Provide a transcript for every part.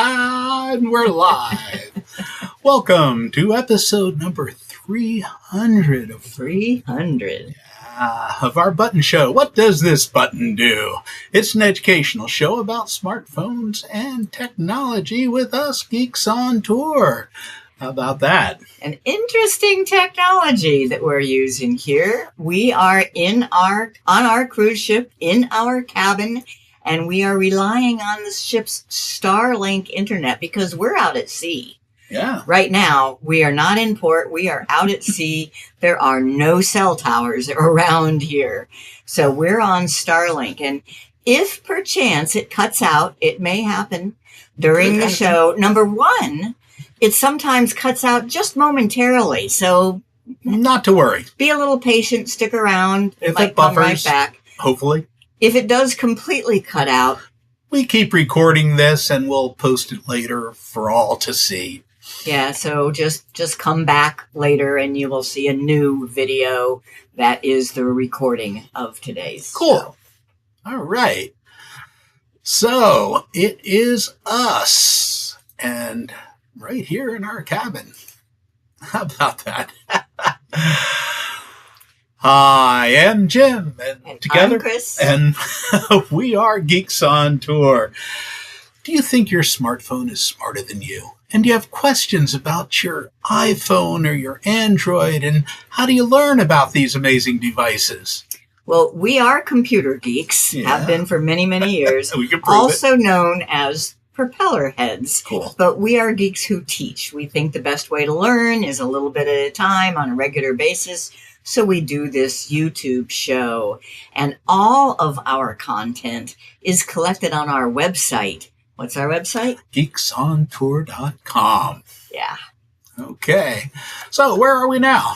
And we're live. Welcome to episode number 300 of our button show. What does this button do? It's an educational show about smartphones and technology with us geeks on tour. How about that? An interesting technology that we're using here. We are on our cruise ship in our cabin, and we are relying on the ship's Starlink internet because we're out at sea. Yeah. Right now, we are not in port. We are out at sea. There are no cell towers around here. So we're on Starlink. And if perchance it cuts out, it may happen during the show. Number one, it sometimes cuts out just momentarily. So not to worry. Be a little patient. Stick around. If it might buffers, come right back. Hopefully. If it does completely cut out, we keep recording this and we'll post it later for all to see. Yeah, so just come back later and you will see a new video that is the recording of today's show. All right. So it is us and right here in our cabin. How about that? I am Jim, and together, I'm Chris. And we are Geeks on Tour. Do you think your smartphone is smarter than you? And do you have questions about your iPhone or your Android? And how do you learn about these amazing devices? Well, we are computer geeks, have been for many, many years. We can prove also known as propeller heads. Cool. But we are geeks who teach. We think the best way to learn is a little bit at a time on a regular basis. So we do this YouTube show. And all of our content is collected on our website. What's our website? geeksontour.com. Yeah. Okay. So where are we now?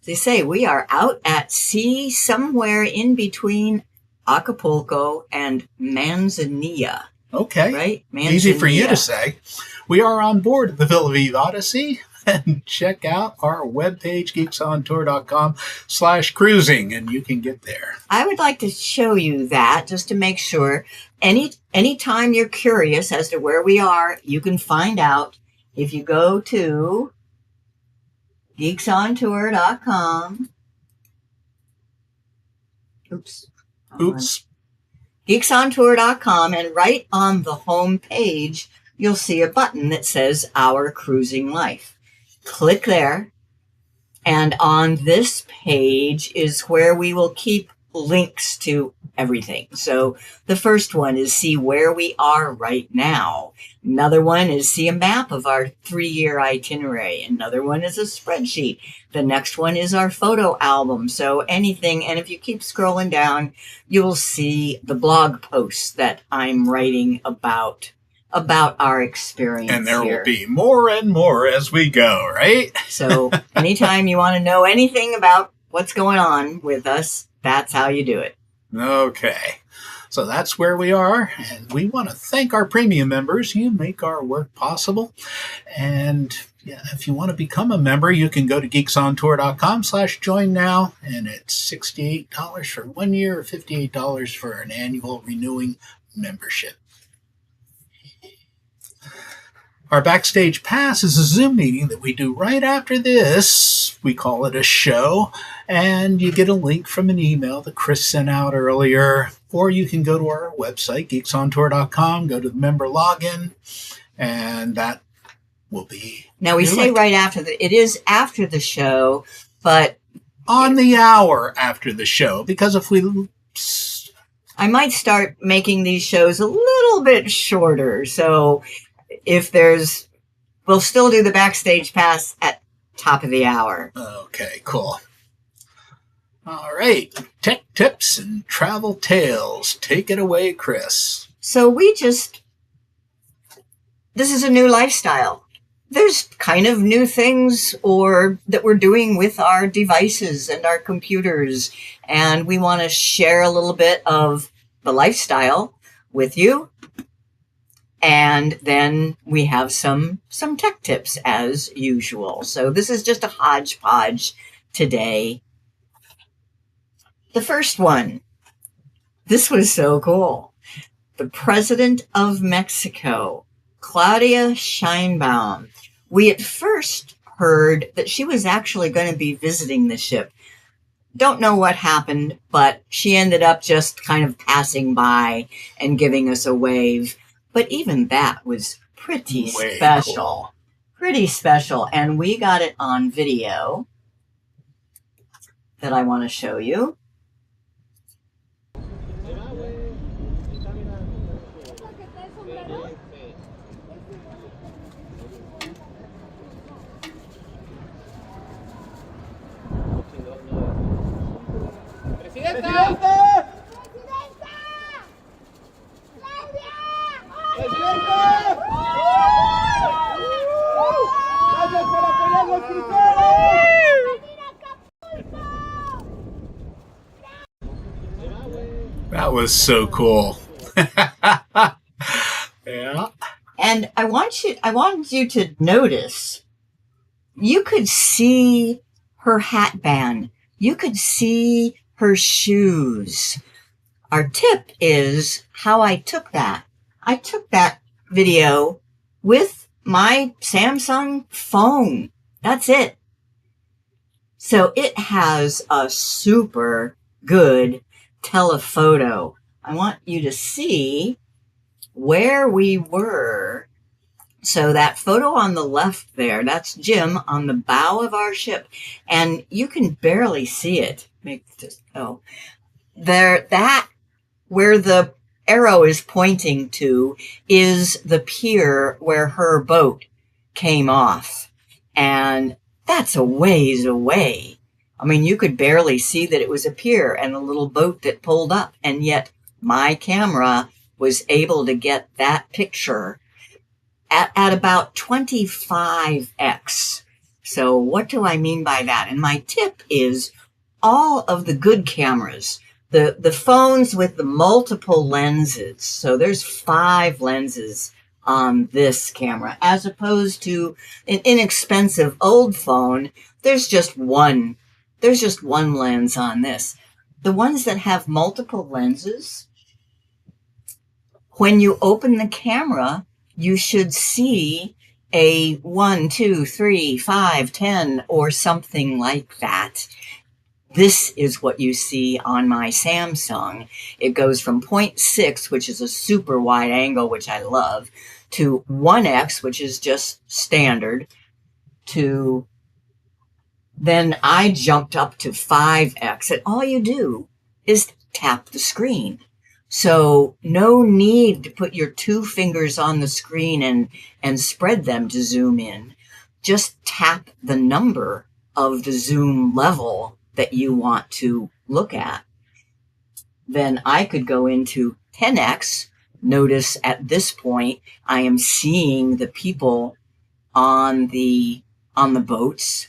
They say we are out at sea somewhere in between Acapulco and Manzanilla. Okay. Right? Manzanilla. Easy for you to say. We are on board the Tel Aviv Odyssey. And check out our webpage, geeksontour.com/cruising, and you can get there. I would like to show you that just to make sure. Anytime you're curious as to where we are, you can find out if you go to geeksontour.com. Oops. Geeksontour.com, and right on the home page, you'll see a button that says Our Cruising Life. Click there, and on this page is where we will keep links to everything. So the first one is see where we are right now. Another one is see a map of our 3-year itinerary. Another one is a spreadsheet. The next one is our photo album. So anything, and if you keep scrolling down, you will see the blog posts that I'm writing about our experience. And there here will be more and more as we go, right? So anytime you want to know anything about what's going on with us, that's how you do it. Okay. So that's where we are. And we want to thank our premium members. You make our work possible. And if you want to become a member, you can go to geeksontour.com/join now. And it's $68 for 1 year or $58 for an annual renewing membership. Our Backstage Pass is a Zoom meeting that we do right after this. We call it a show, and you get a link from an email that Chris sent out earlier, or you can go to our website, geeksontour.com, go to the member login, and that will be... Now, we say right after it is after the show, but... On the hour after the show, because if we... I might start making these shows a little bit shorter, so... we'll still do the Backstage Pass at top of the hour. Okay, cool. All right. Tech tips and travel tales. Take it away, Chris. So this is a new lifestyle. There's kind of new things that we're doing with our devices and our computers. And we want to share a little bit of the lifestyle with you. And then we have some tech tips as usual. So this is just a hodgepodge today. The first one, this was so cool. The President of Mexico Claudia Scheinbaum. We at first heard that she was actually going to be visiting the ship. Don't know what happened, but she ended up just kind of passing by and giving us a wave. But even that was pretty special. Cool. Pretty special. And we got it on video that I want to show you. ¡Presidenta! That was so cool. Yeah. And I wanted you to notice, you could see her hat band. You could see her shoes. Our tip is how I took that. I took that video with my Samsung phone. That's it. So it has a super good telephoto. I want you to see where we were. So that photo on the left there, that's Jim on the bow of our ship. And you can barely see it. There, that, where the arrow is pointing to, is the pier where her boat came off. And that's a ways away. I mean, you could barely see that it was a pier and a little boat that pulled up. And yet my camera was able to get that picture at about 25x. So what do I mean by that? And my tip is all of the good cameras, the phones with the multiple lenses. So there's 5 lenses on this camera, as opposed to an inexpensive old phone. There's just one lens on this. The ones that have multiple lenses, when you open the camera, you should see a 1, 2, 3, 5, 10, or something like that. This is what you see on my Samsung. It goes from 0.6, which is a super wide angle, which I love, to 1x, which is just standard, to then I jumped up to 5x. And all you do is tap the screen. So no need to put your 2 fingers on the screen and spread them to zoom in. Just tap the number of the zoom level that you want to look at. Then I could go into 10x. Notice at this point, I am seeing the people on the boats.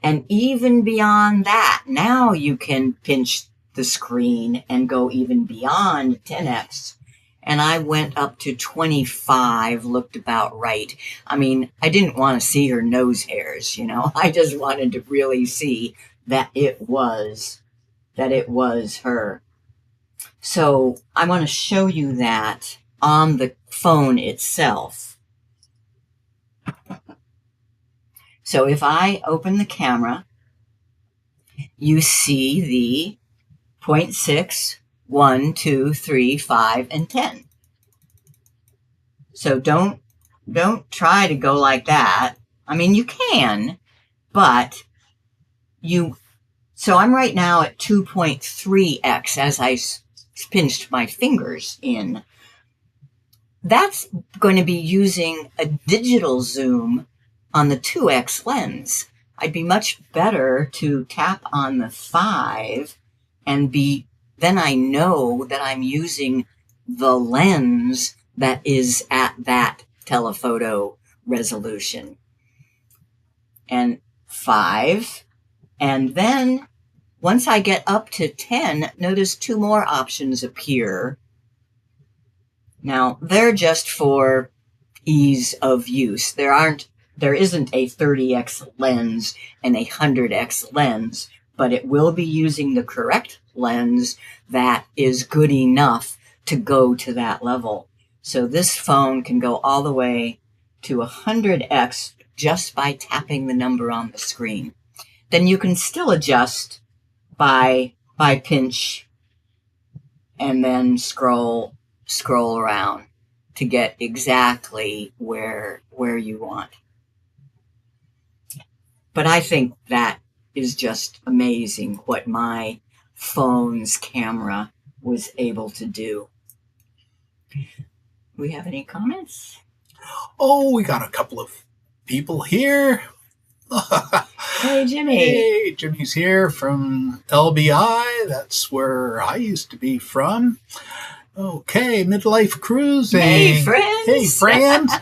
And even beyond that, now you can pinch the screen and go even beyond 10x. And I went up to 25, looked about right. I mean, I didn't want to see her nose hairs, you know. I just wanted to really see that it was her. So I want to show you that on the phone itself. So if I open the camera, you see the 0.6, 1, 2, 3, 5, and 10. So don't try to go like that. I mean, you can, but so I'm right now at 2.3x as I pinched my fingers in. That's going to be using a digital zoom on the 2x lens. I'd be much better to tap on the 5 and then I know that I'm using the lens that is at that telephoto resolution. And 5. And then once I get up to 10, notice 2 more options appear. Now, they're just for ease of use. There isn't a 30x lens and a 100x lens, but it will be using the correct lens that is good enough to go to that level. So this phone can go all the way to 100x just by tapping the number on the screen. Then you can still adjust by pinch and then scroll around to get exactly where you want. But I think that is just amazing what my phone's camera was able to do. We have any comments? Oh, we got a couple of people here. Hey, Jimmy. Hey, Jimmy's here from LBI. That's where I used to be from. Okay, midlife cruising. Hey, friends. Hey, friends.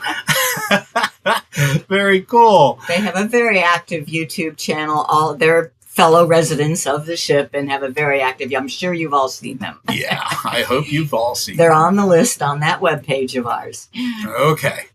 Very cool. They have a very active YouTube channel. All their fellow residents of the ship and have a very active. I'm sure you've all seen them. Yeah, I hope you've all seen They're them. on the list on that webpage of ours. Okay.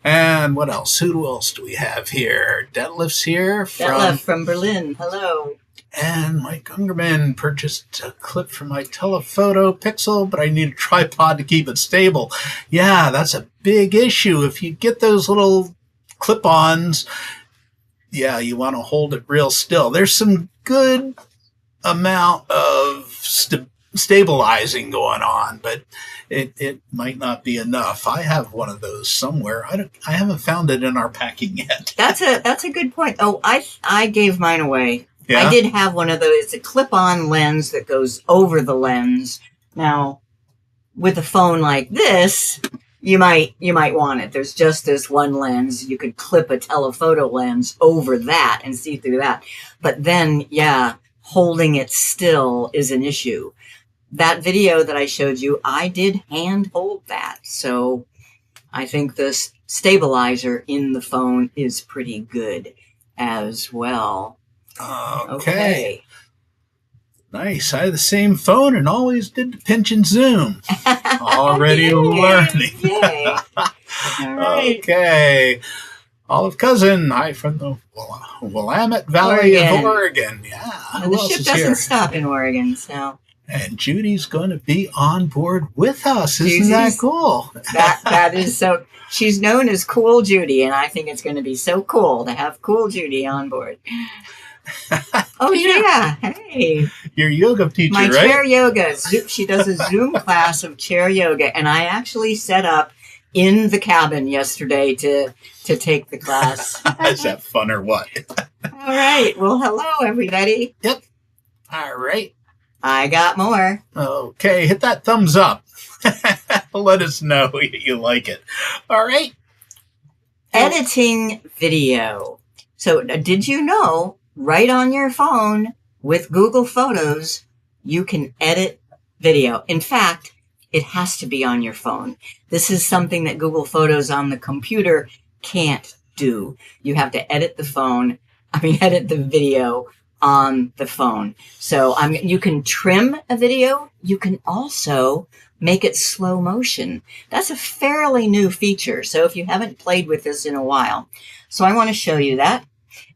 And what else? Who else do we have here? Detlef's here Detlef from Berlin. Hello. And Mike Ungerman purchased a clip for my telephoto Pixel, but I need a tripod to keep it stable. Yeah, that's a big issue. If you get those little clip-ons, yeah, you want to hold it real still. There's some good amount of stabilizing going on, but it might not be enough. I have one of those somewhere. I haven't found it in our packing yet. That's a good point. Oh, I gave mine away. Yeah? I did have one of those. It's a clip-on lens that goes over the lens. Now, with a phone like this, you might want it. There's just this one lens. You could clip a telephoto lens over that and see through that. But then, yeah, holding it still is an issue. That video that I showed you, I did hand hold that. So I think this stabilizer in the phone is pretty good as well. Okay. Nice. I had the same phone and always did the pinch and zoom. Already learning. Yay. All right. Okay. Olive Cousin, hi from the Willamette Valley of Oregon. Yeah. The ship doesn't stop in Oregon, so. And Judy's going to be on board with us. Isn't that cool? That is so. She's known as Cool Judy, and I think it's going to be so cool to have Cool Judy on board. Oh, yeah. Hey. Your yoga teacher, My right? chair yoga. She does a Zoom class of chair yoga, and I actually set up in the cabin yesterday to take the class. Is that fun or what? All right. Well, hello, everybody. Yep. All right. I got more. Okay. Hit that thumbs up. Let us know you like it. All right. Editing video. So did you know right on your phone with Google Photos, you can edit video. In fact, it has to be on your phone. This is something that Google Photos on the computer can't do. You have to edit the video on the phone. So you can trim a video. You can also make it slow motion. That's a fairly new feature. So if you haven't played with this in a while, so I want to show you that.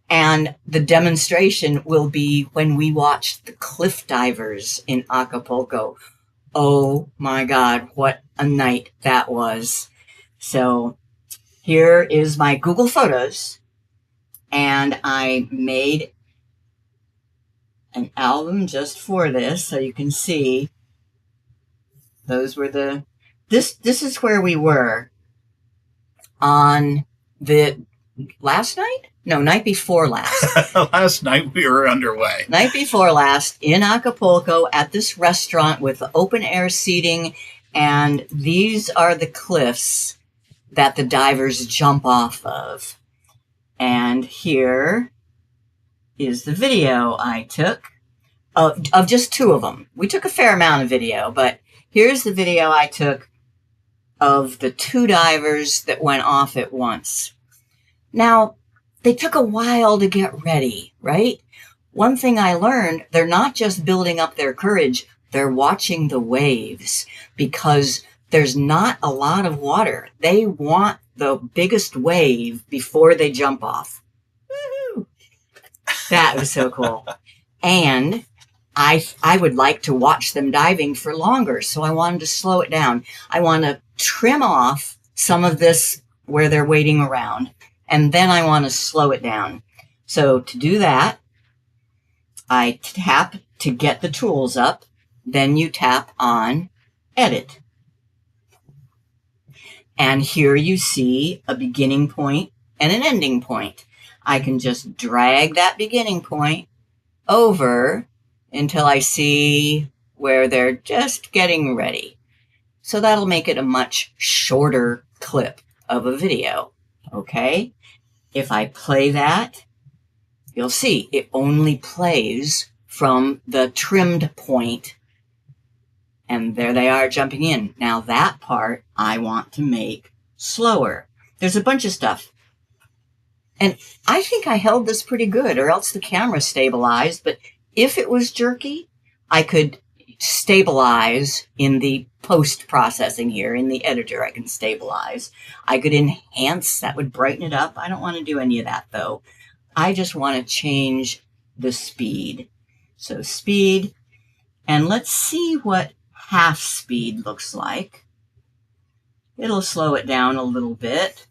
And the demonstration will be when we watch the cliff divers in Acapulco. Oh my God, what a night that was. So here is my Google Photos. And I made an album just for this, so you can see. Those were this is where we were on the last night? No, night before last. Last night we were underway. Night before last in Acapulco at this restaurant with open air seating. And these are the cliffs that the divers jump off of. And here is the video I took of just two of them. We took a fair amount of video, but here's the video I took of the two divers that went off at once. Now, they took a while to get ready, right? One thing I learned, they're not just building up their courage, they're watching the waves because there's not a lot of water. They want the biggest wave before they jump off. Woo-hoo! That was so cool. And I would like to watch them diving for longer. So I wanted to slow it down. I want to trim off some of this where they're waiting around. And then I want to slow it down. So to do that, I tap to get the tools up. Then you tap on Edit. And here you see a beginning point and an ending point. I can just drag that beginning point over until I see where they're just getting ready. So that'll make it a much shorter clip of a video. Okay? If I play that, you'll see it only plays from the trimmed point, and there they are jumping in. Now that part I want to make slower. There's a bunch of stuff. And I think I held this pretty good, or else the camera stabilized. But if it was jerky, I could stabilize in the post-processing here. In the editor, I can stabilize. I could enhance. That would brighten it up. I don't want to do any of that, though. I just want to change the speed. So speed. And let's see what half speed looks like. It'll slow it down a little bit.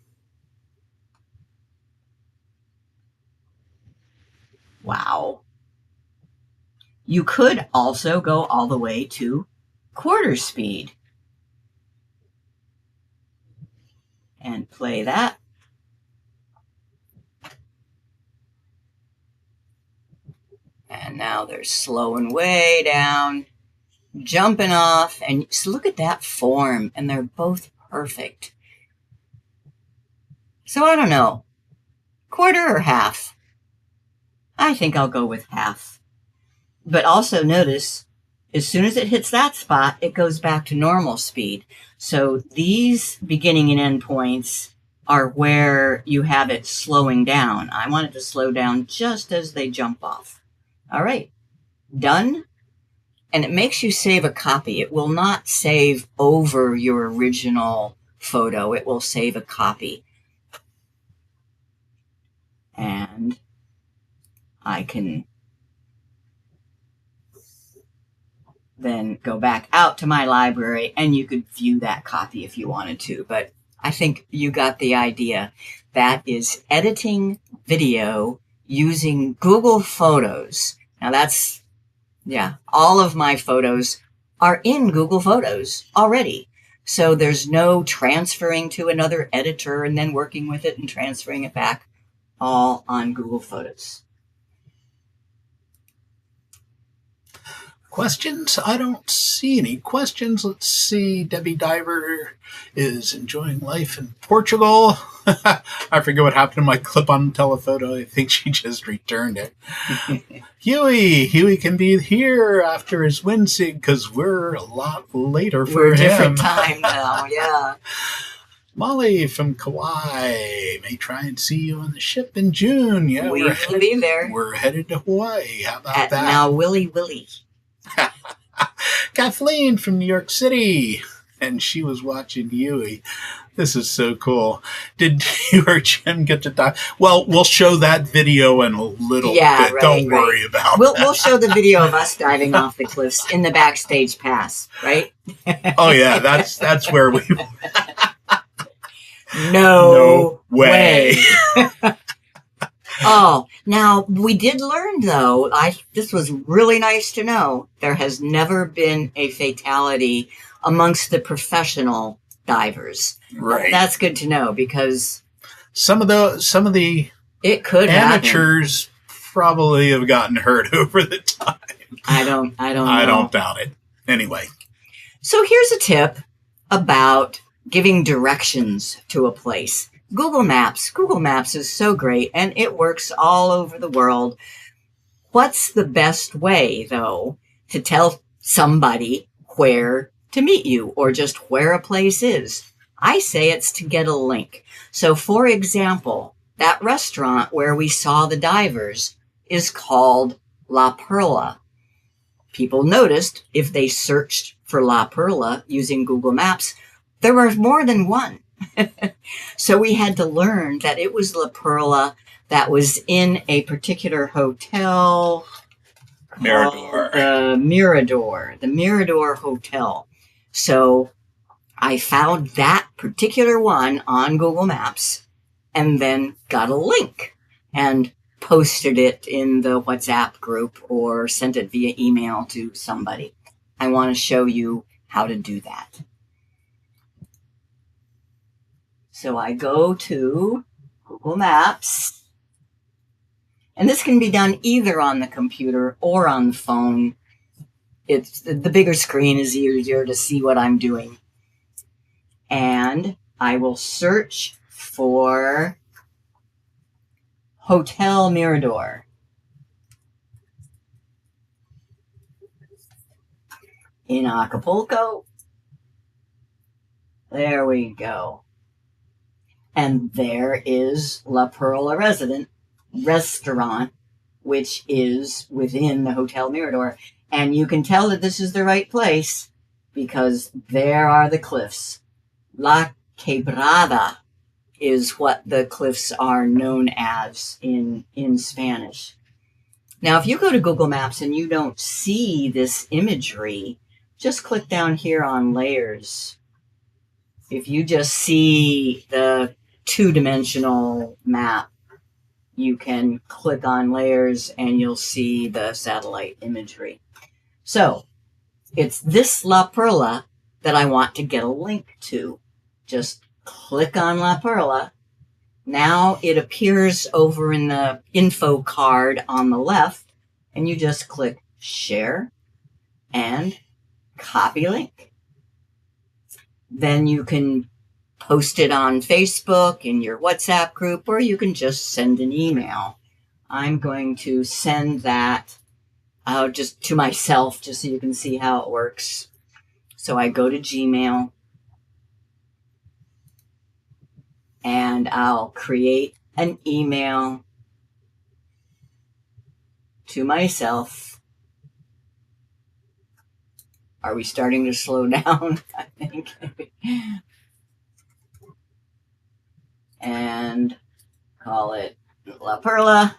Wow. You could also go all the way to quarter speed. And play that. And now they're slowing way down, jumping off, and just look at that form, and they're both perfect. So I don't know, quarter or half? I think I'll go with half. But also notice, as soon as it hits that spot, it goes back to normal speed. So these beginning and end points are where you have it slowing down. I want it to slow down just as they jump off. All right, done. And it makes you save a copy. It will not save over your original photo. It will save a copy. And I can then go back out to my library, and you could view that copy if you wanted to. But I think you got the idea. That is editing video using Google Photos. Now that's, yeah, all of my photos are in Google Photos already. So there's no transferring to another editor and then working with it and transferring it back, all on Google Photos. Questions? I don't see any questions. Let's see. Debbie Diver is enjoying life in Portugal. I forget what happened to my clip-on telephoto. I think she just returned it. Huey can be here after his WinSig because we're a lot later for him. Different time now, yeah. Molly from Kauai may try and see you on the ship in June. Yeah, we'll be there. We're headed to Hawaii. How about that? Now, Willie. Kathleen from New York City, and she was watching Huey. This is so cool. Did you or Jim get to dive? Well, we'll show that video in a little bit. Right, Don't worry about that. We'll show the video of us diving off the cliffs in the backstage pass, right? Oh yeah, that's where we. No way. Oh, now we did learn though, this was really nice to know, there has never been a fatality amongst the professional divers. Right. That's good to know because some of the it could amateurs probably have gotten hurt over the time. I don't know. I don't doubt it. Anyway. So here's a tip about giving directions to a place. Google Maps. Google Maps is so great, and it works all over the world. What's the best way, though, to tell somebody where to meet you or just where a place is? I say it's to get a link. So, for example, that restaurant where we saw the divers is called La Perla. People noticed if they searched for La Perla using Google Maps, there were more than one. So we had to learn that it was La Perla that was in a particular hotel Mirador. The Mirador Hotel. So I found that particular one on Google Maps and then got a link and posted it in the WhatsApp group or sent it via email to somebody. I want to show you how to do that. So I go to Google Maps, and this can be done either on the computer or on the phone. It's the bigger screen is easier to see what I'm doing. And I will search for Hotel Mirador. In Acapulco. There we go. And there is La Perla Restaurant, which is within the Hotel Mirador. And you can tell that this is the right place because there are the cliffs. La Quebrada is what the cliffs are known as in Spanish. Now, if you go to Google Maps and you don't see this imagery, just click down here on layers. If you just see the two-dimensional map, you can click on layers and you'll see the satellite imagery. So it's this La Perla that I want to get a link to. Just click on La Perla. Now it appears over in the info card on the left, and you just click share and copy link. Then you can post it on Facebook in your WhatsApp group, or you can just send an email. I'm going to send that just to myself, just so you can see how it works. So I go to Gmail, and I'll create an email to myself. Are we starting to slow down? I think. And call it La Perla.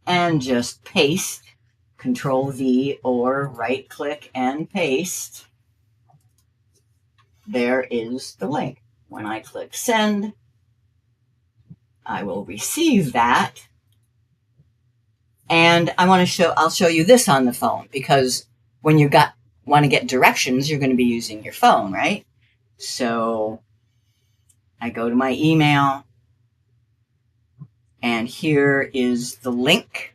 And just paste. Control V or right click and paste. There is the link. When I click send, I will receive that. And I'll show you this on the phone, because when you want to get directions, you're going to be using your phone, right? So I go to my email, and here is the link.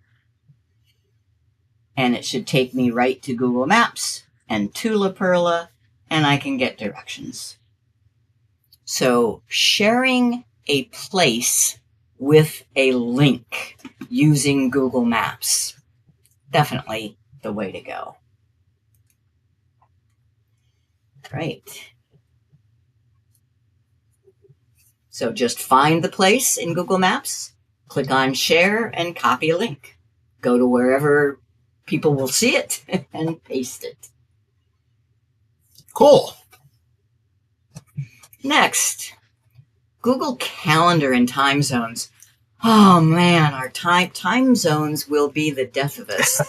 And it should take me right to Google Maps and to La Perla, and I can get directions. So sharing a place with a link using Google Maps, definitely the way to go. Right. So just find the place in Google Maps, click on share, and copy a link. Go to wherever people will see it and paste it. Cool. Next, Google Calendar and time zones. Oh man, our time zones will be the death of us.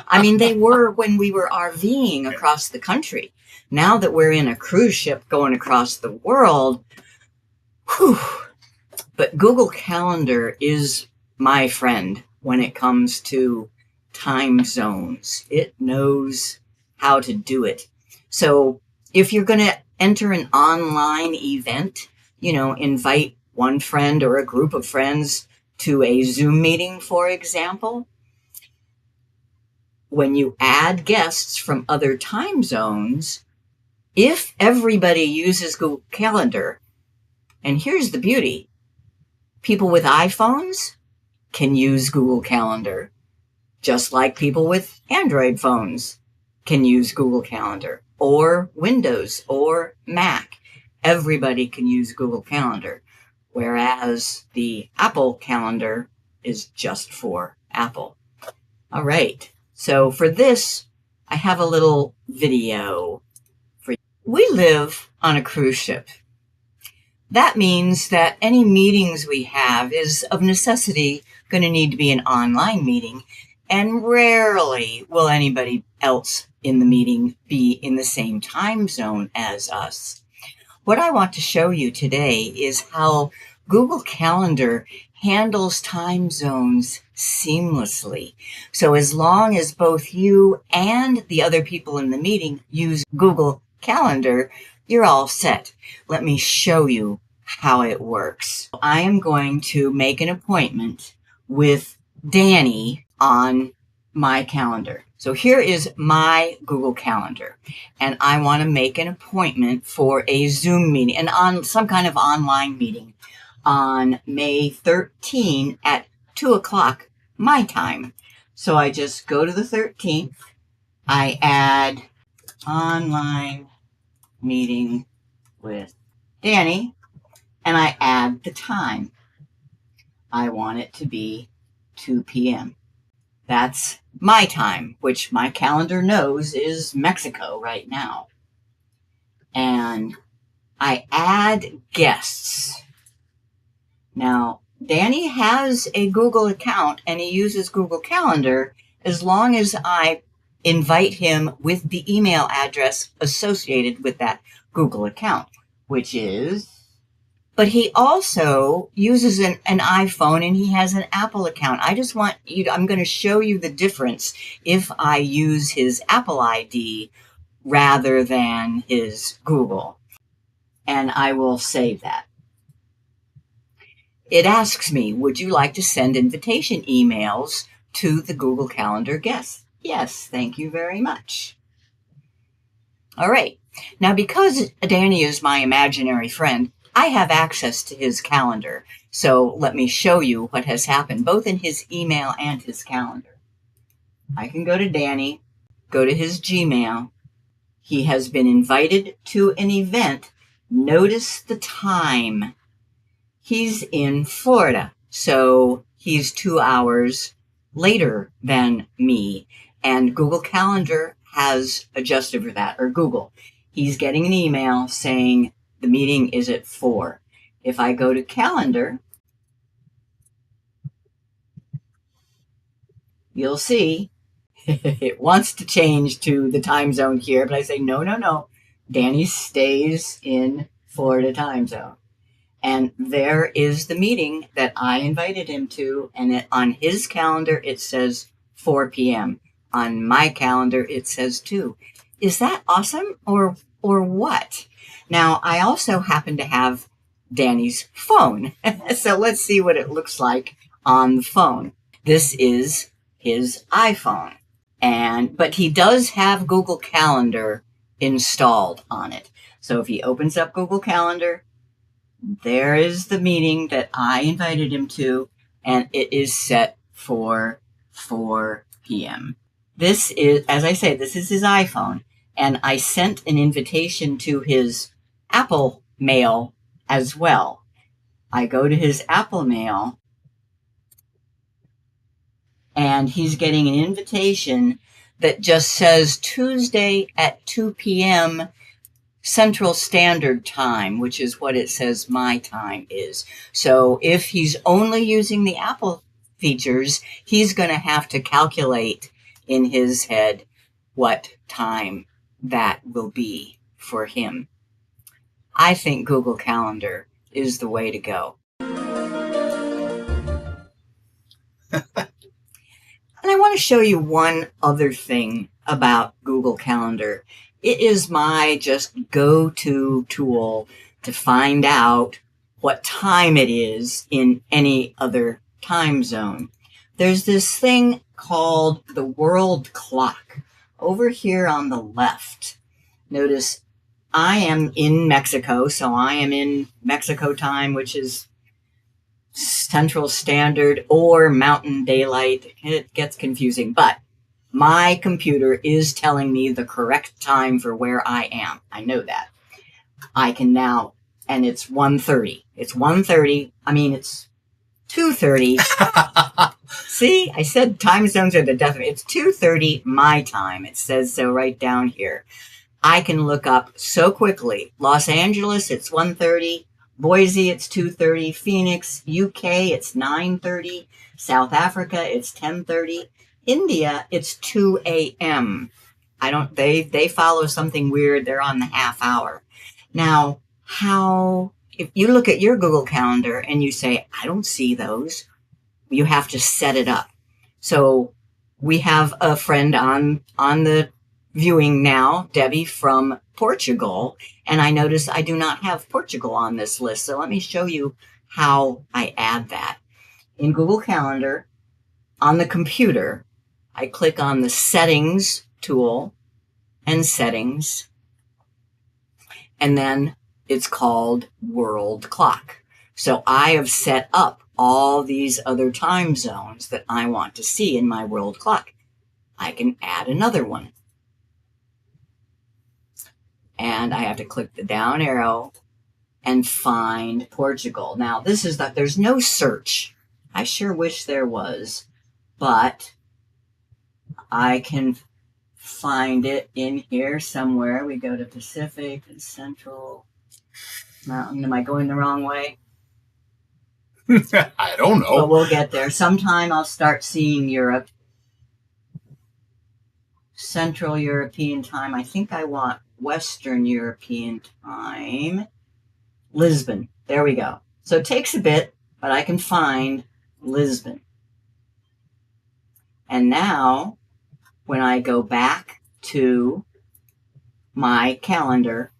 I mean, they were when we were RVing across the country. Now that we're in a cruise ship going across the world, whew. But Google Calendar is my friend when it comes to time zones. It knows how to do it. So if you're going to enter an online event, invite one friend or a group of friends to a Zoom meeting, for example. When you add guests from other time zones, if everybody uses Google Calendar, and here's the beauty, people with iPhones can use Google Calendar, just like people with Android phones can use Google Calendar, or Windows or Mac. Everybody can use Google Calendar, whereas the Apple Calendar is just for Apple. All right, so for this, I have a little video for you. We live on a cruise ship. That means that any meetings we have is of necessity going to need to be an online meeting, and rarely will anybody else in the meeting be in the same time zone as us. What I want to show you today is how Google Calendar handles time zones seamlessly. So as long as both you and the other people in the meeting use Google Calendar, you're all set. Let me show you how it works. I am going to make an appointment with Danny on my calendar. So here is my Google Calendar, and I want to make an appointment for a Zoom meeting and on some kind of online meeting on May 13 at 2 o'clock my time. So I just go to the 13th, I add online meeting with Danny, and I add the time. I want it to be 2 p.m. That's my time, which my calendar knows is Mexico right now. And I add guests. Now, Danny has a Google account and he uses Google Calendar as long as I invite him with the email address associated with that Google account, which is... But he also uses an iPhone and he has an Apple account. I just want you to, I'm going to show you the difference if I use his Apple ID rather than his Google. And I will save that. It asks me, would you like to send invitation emails to the Google Calendar guests? Yes, thank you very much. All right. Now, because Danny is my imaginary friend, I have access to his calendar, so let me show you what has happened, both in his email and his calendar. I can go to Danny, go to his Gmail. He has been invited to an event. Notice the time. He's in Florida, so he's 2 hours later than me, and Google Calendar has adjusted for that, or Google. He's getting an email saying, the meeting is at 4. If I go to calendar, you'll see it wants to change to the time zone here, but I say, no. Danny stays in Florida time zone. And there is the meeting that I invited him to, and on his calendar, it says 4 p.m. On my calendar, it says 2. Is that awesome or what? Now, I also happen to have Danny's phone. So let's see what it looks like on the phone. This is his iPhone. But he does have Google Calendar installed on it. So if he opens up Google Calendar, there is the meeting that I invited him to, and it is set for 4 p.m. This is, as I say, this is his iPhone. And I sent an invitation to his Apple Mail as well. I go to his Apple Mail, and he's getting an invitation that just says Tuesday at 2 p.m. Central Standard Time, which is what it says my time is. So if he's only using the Apple features, he's going to have to calculate in his head what time that will be for him. I think Google Calendar is the way to go. And I want to show you one other thing about Google Calendar. It is my just go-to tool to find out what time it is in any other time zone. There's this thing called the world clock over here on the left. Notice I am in Mexico, so I am in Mexico time, which is Central Standard or Mountain Daylight. It gets confusing, but my computer is telling me the correct time for where I am. I know that. I can now, and it's 1:30. It's 1:30. I mean, it's 2:30. See, I said time zones are the death of it. It's 2:30 my time. It says so right down here. I can look up so quickly. Los Angeles, it's 1:30. Boise, it's 2:30. Phoenix, UK, it's 9:30. South Africa, it's 10:30. India, it's 2 a.m. They follow something weird. They're on the half hour. Now, if you look at your Google Calendar and you say, I don't see those, you have to set it up. So we have a friend on the viewing now, Debbie from Portugal, and I notice I do not have Portugal on this list. So let me show you how I add that. In Google Calendar, on the computer, I click on the Settings tool and Settings, and then it's called World Clock. So I have set up all these other time zones that I want to see in my world clock. I can add another one. And I have to click the down arrow and find Portugal. Now, there's no search. I sure wish there was, but I can find it in here somewhere. We go to Pacific and Central Mountain. Am I going the wrong way? I don't know. But we'll get there. Sometime I'll start seeing Europe. Central European time. I think I want Western European time. Lisbon. There we go. So it takes a bit, but I can find Lisbon. And now, when I go back to my calendar,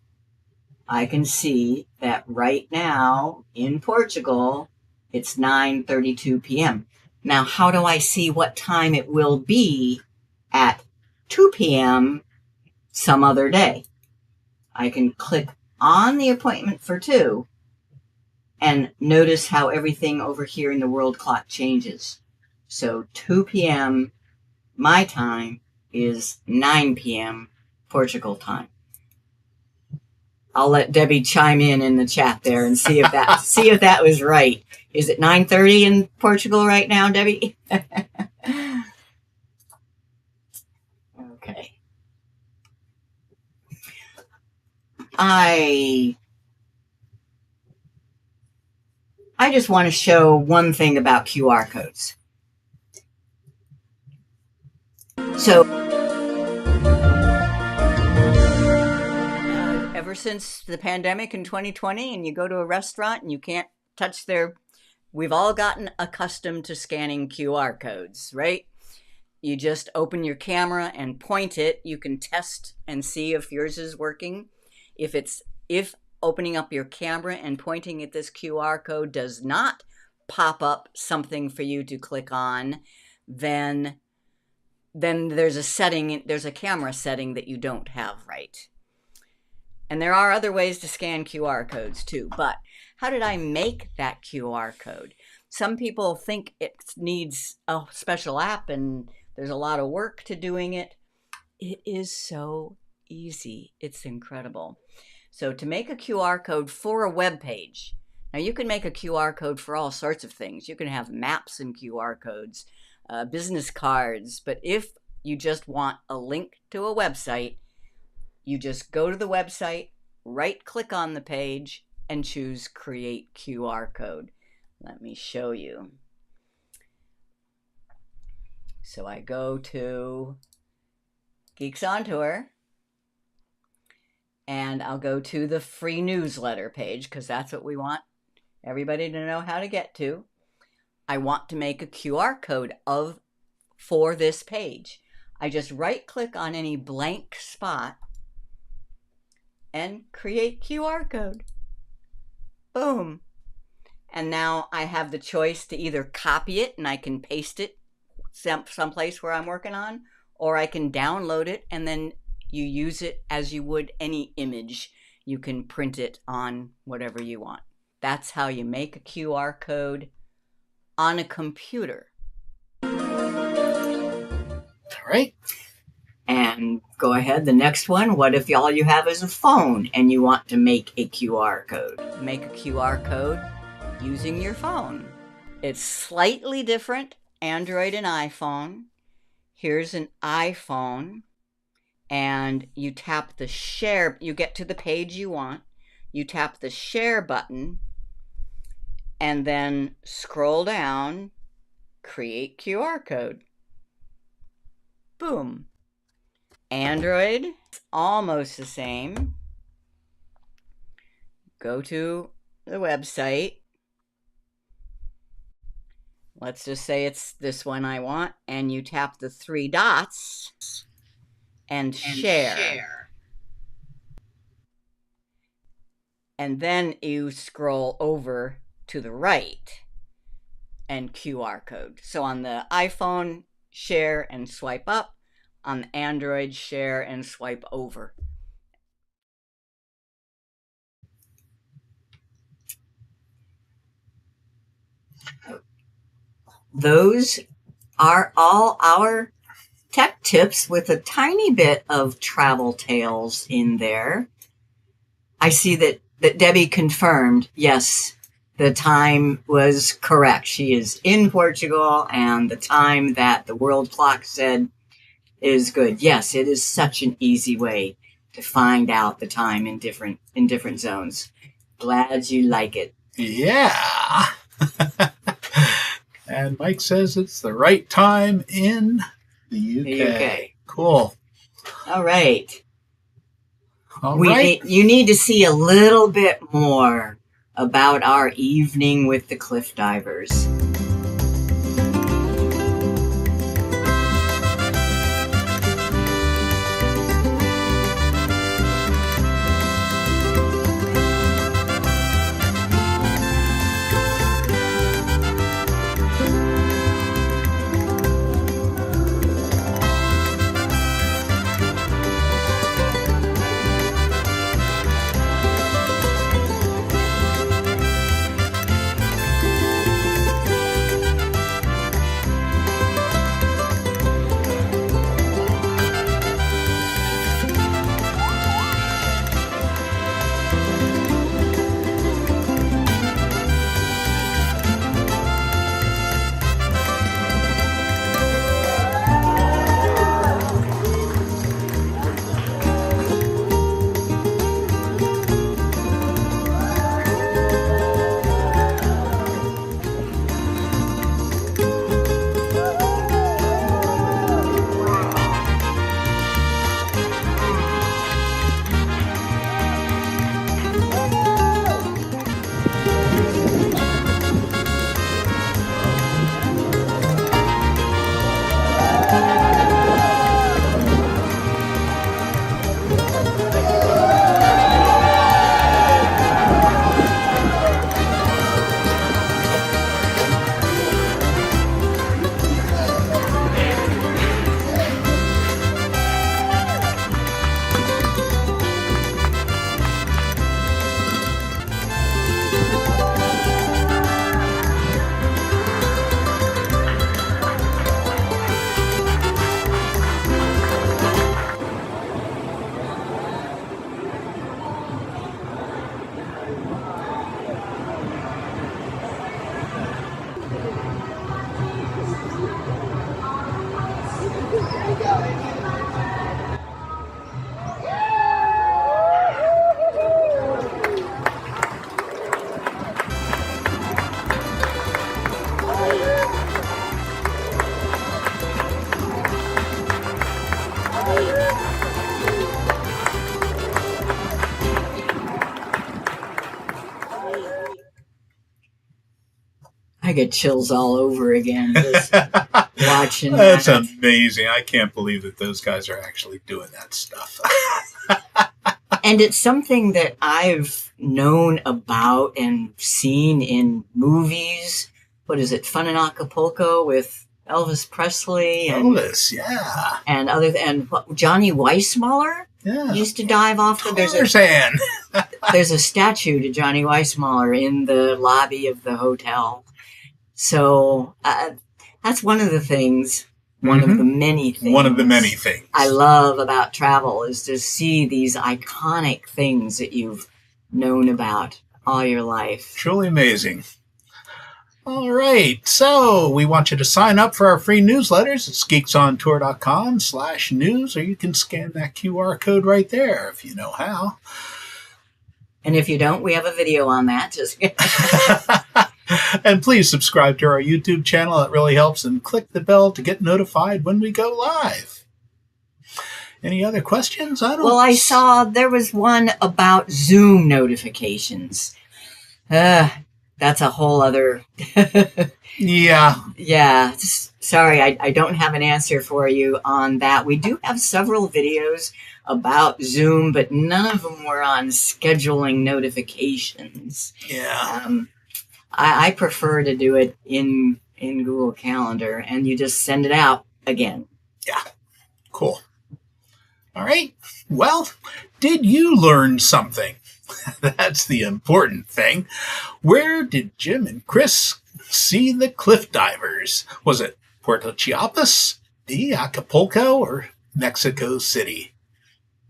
I can see that right now in Portugal, it's 9:32 p.m. Now, how do I see what time it will be at 2 p.m. some other day? I can click on the appointment for 2 and notice how everything over here in the world clock changes. So 2 p.m. my time is 9 p.m. Portugal time. I'll let Debbie chime in the chat there and see if that was right. Is it 9:30 in Portugal right now, Debbie? Okay. I just want to show one thing about QR codes. So, ever since the pandemic in 2020, and you go to a restaurant and you can't touch we've all gotten accustomed to scanning QR codes, right? You just open your camera and point it. You can test and see if yours is working. If opening up your camera and pointing at this QR code does not pop up something for you to click on, then there's a camera setting that you don't have right. And there are other ways to scan QR codes too, but how did I make that QR code? Some people think it needs a special app and there's a lot of work to doing it. It is so easy. It's incredible. So to make a QR code for a web page, now you can make a QR code for all sorts of things. You can have maps and QR codes, business cards, but if you just want a link to a website, you just go to the website, right-click on the page, and choose Create QR Code. Let me show you. So I go to Geeks on Tour, and I'll go to the free newsletter page because that's what we want everybody to know how to get to. I want to make a QR code for this page. I just right-click on any blank spot and create QR code. Boom. And now I have the choice to either copy it and I can paste it someplace where I'm working on, or I can download it and then you use it as you would any image. You can print it on whatever you want. That's how you make a QR code on a computer. All right. And go ahead, the next one. What if all you have is a phone and you want to make a QR code? Make a QR code using your phone. It's slightly different, Android and iPhone. Here's an iPhone, and you tap the share. You get to the page you want. you tap the share button and then scroll down, create QR code. Boom. Android, almost the same. Go to the website. Let's just say it's this one I want, and you tap the 3 dots and share. And then you scroll over to the right and QR code. So on the iPhone, share and swipe up. On the Android, share and swipe over. Those are all our tech tips with a tiny bit of travel tales in there. I see that Debbie confirmed, yes, the time was correct. She is in Portugal, and the time that the world clock said is good. Yes, it is such an easy way to find out the time in different zones. Glad you like it. Yeah. And Mike says it's the right time in the UK. Cool. All right. All right. You need to see a little bit more about our evening with the cliff divers. I get chills all over again just watching That's that. amazing. I can't believe that those guys are actually doing that stuff. And it's something that I've known about and seen in movies. What is it? Fun in Acapulco with Elvis Presley and Elvis, yeah. and Johnny Weissmuller used to dive off. There's a statue to Johnny Weissmuller in the lobby of the hotel. So that's one of the things. One of the many things I love about travel is to see these iconic things that you've known about all your life. Truly amazing. All right. So we want you to sign up for our free newsletters. It's geeksontour.com/news, or you can scan that QR code right there if you know how. And if you don't, we have a video on that. Just And please subscribe to our YouTube channel. It really helps. And click the bell to get notified when we go live. Any other questions? Well, I saw there was one about Zoom notifications. That's a whole other... Yeah. Yeah. Sorry, I don't have an answer for you on that. We do have several videos about Zoom, but none of them were on scheduling notifications. Yeah. I prefer to do it in Google Calendar, and you just send it out again. Yeah. Cool. All right. Well, did you learn something? That's the important thing. Where did Jim and Chris see the cliff divers? Was it Puerto Chiapas, B, Acapulco, or Mexico City?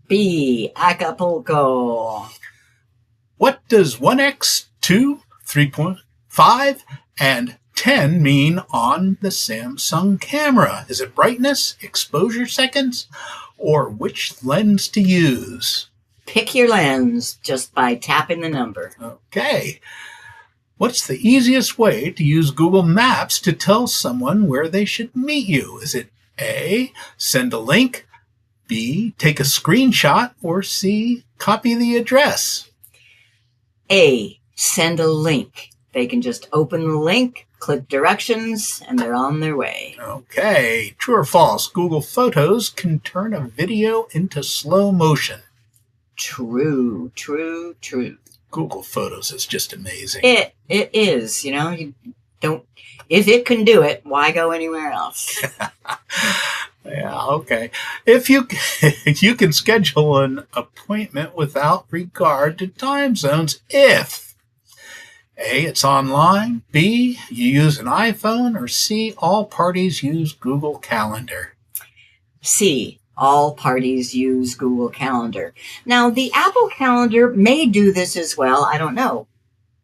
B, Acapulco. What does 1x, 2, 3.5, and 10 mean on the Samsung camera? Is it brightness, exposure seconds, or which lens to use? Pick your lens just by tapping the number. Okay. What's the easiest way to use Google Maps to tell someone where they should meet you? Is it A, send a link, B, take a screenshot, or C, copy the address? A, send a link. They can just open the link, click directions, and they're on their way. Okay. True or false? Google Photos can turn a video into slow motion. True, true, true. Google Photos is just amazing. It is, you don't, if it can do it, why go anywhere else? Yeah, okay. If you you can schedule an appointment without regard to time zones if A, it's online, B, you use an iPhone, or C, all parties use Google Calendar. C, all parties use Google Calendar. Now, the Apple Calendar may do this as well. I don't know.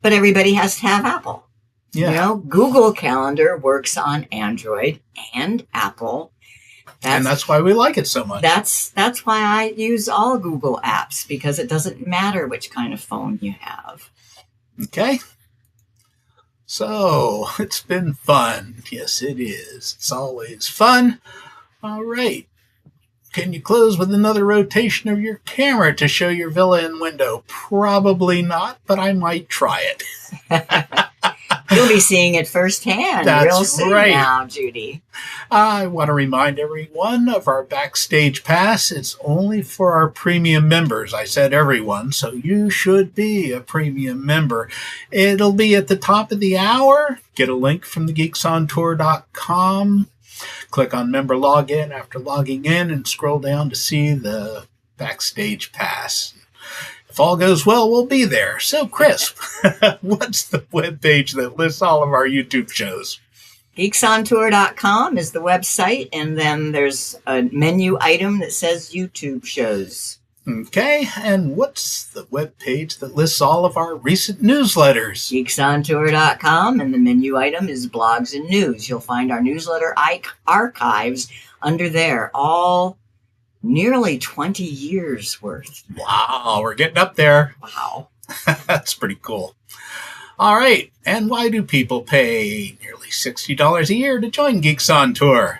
But everybody has to have Apple. Yeah. Google Calendar works on Android and Apple. And that's why we like it so much. That's why I use all Google apps, because it doesn't matter which kind of phone you have. Okay. So, it's been fun. Yes, it is. It's always fun. All right. Can you close with another rotation of your camera to show your villa in window? Probably not, but I might try it. You'll be seeing it firsthand real soon now, Judy. I want to remind everyone of our Backstage Pass. It's only for our premium members. I said everyone, so you should be a premium member. It'll be at the top of the hour. Get a link from thegeeksontour.com. Click on Member Login after logging in and scroll down to see the Backstage Pass. If all goes well, we'll be there. So, Chris, what's the webpage that lists all of our YouTube shows? Geeksontour.com is the website, and then there's a menu item that says YouTube shows. Okay, and what's the webpage that lists all of our recent newsletters? Geeksontour.com, and the menu item is blogs and news. You'll find our newsletter archives under there, all nearly 20 years worth. Wow, we're getting up there. Wow. That's pretty cool. All right, and why do people pay nearly $60 a year to join Geeks on Tour?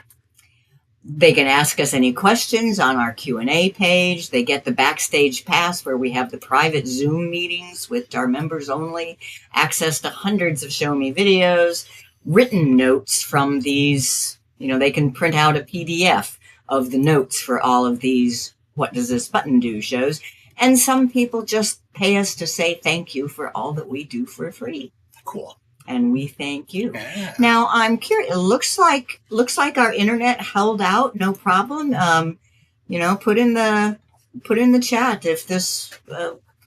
They can ask us any questions on our Q&A page. They get the Backstage Pass, where we have the private Zoom meetings with our members only, access to hundreds of Show Me videos, written notes from these. They can print out a PDF of the notes for all of these What Does This Button Do shows. And some people just pay us to say thank you for all that we do for free. Cool. And we thank you. Yeah. Now, I'm curious. It looks like our internet held out, no problem. Put in the chat if this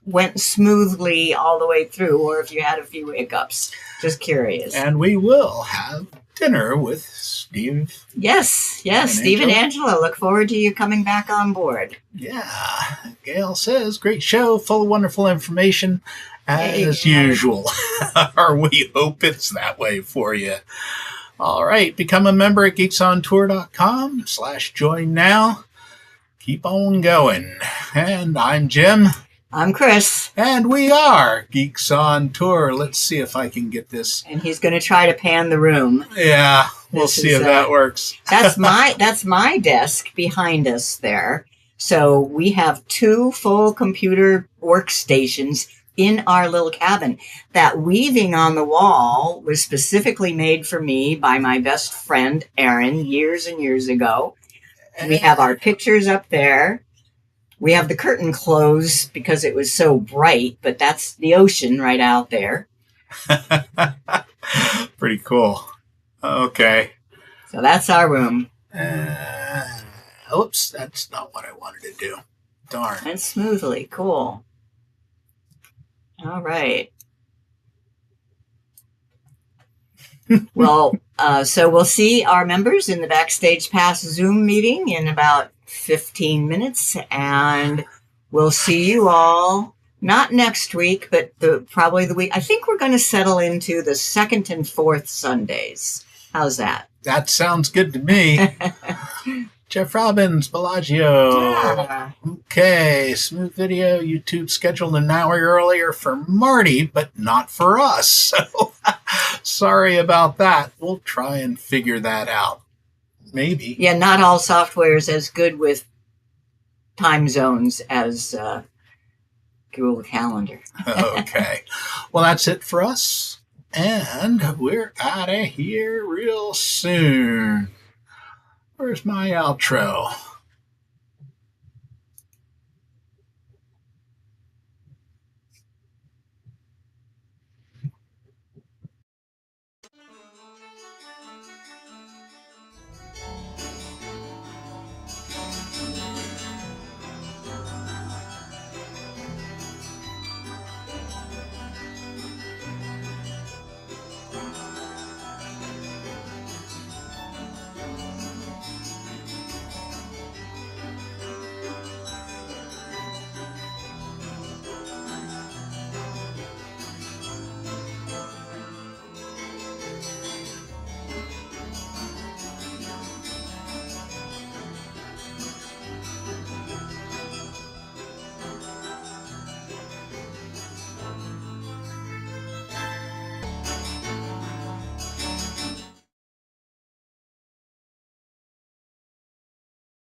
went smoothly all the way through, or if you had a few hiccups. Just curious. And we will have dinner with Steve. Yes, Steve and Angela. Look forward to you coming back on board. Yeah. Gail says, great show, full of wonderful information. As usual, or we hope it's that way for you. All right, become a member at geeksontour.com/join now. Keep on going. And I'm Jim. I'm Chris. And we are Geeks on Tour. Let's see if I can get this. And he's going to try to pan the room. Yeah, we'll see if that works. That's my desk behind us there. So we have 2 full computer workstations in our little cabin. That weaving on the wall was specifically made for me by my best friend, Erin, years and years ago. We have our pictures up there. We have the curtain closed because it was so bright, but that's the ocean right out there. Pretty cool. Okay. So that's our room. Oops, that's not what I wanted to do. Darn. And smoothly. Cool. All right. Well, so we'll see our members in the Backstage Pass Zoom meeting in about 15 minutes, and we'll see you all not next week, but probably the week. I think we're going to settle into the 2nd and 4th Sundays. How's that? That sounds good to me. Jeff Robbins, Bellagio. Yeah. Okay, smooth video. YouTube scheduled an hour earlier for Marty, but not for us. So sorry about that. We'll try and figure that out. Maybe. Yeah, not all software is as good with time zones as Google Calendar. Okay. Well, that's it for us. And we're out of here real soon. Where's my outro?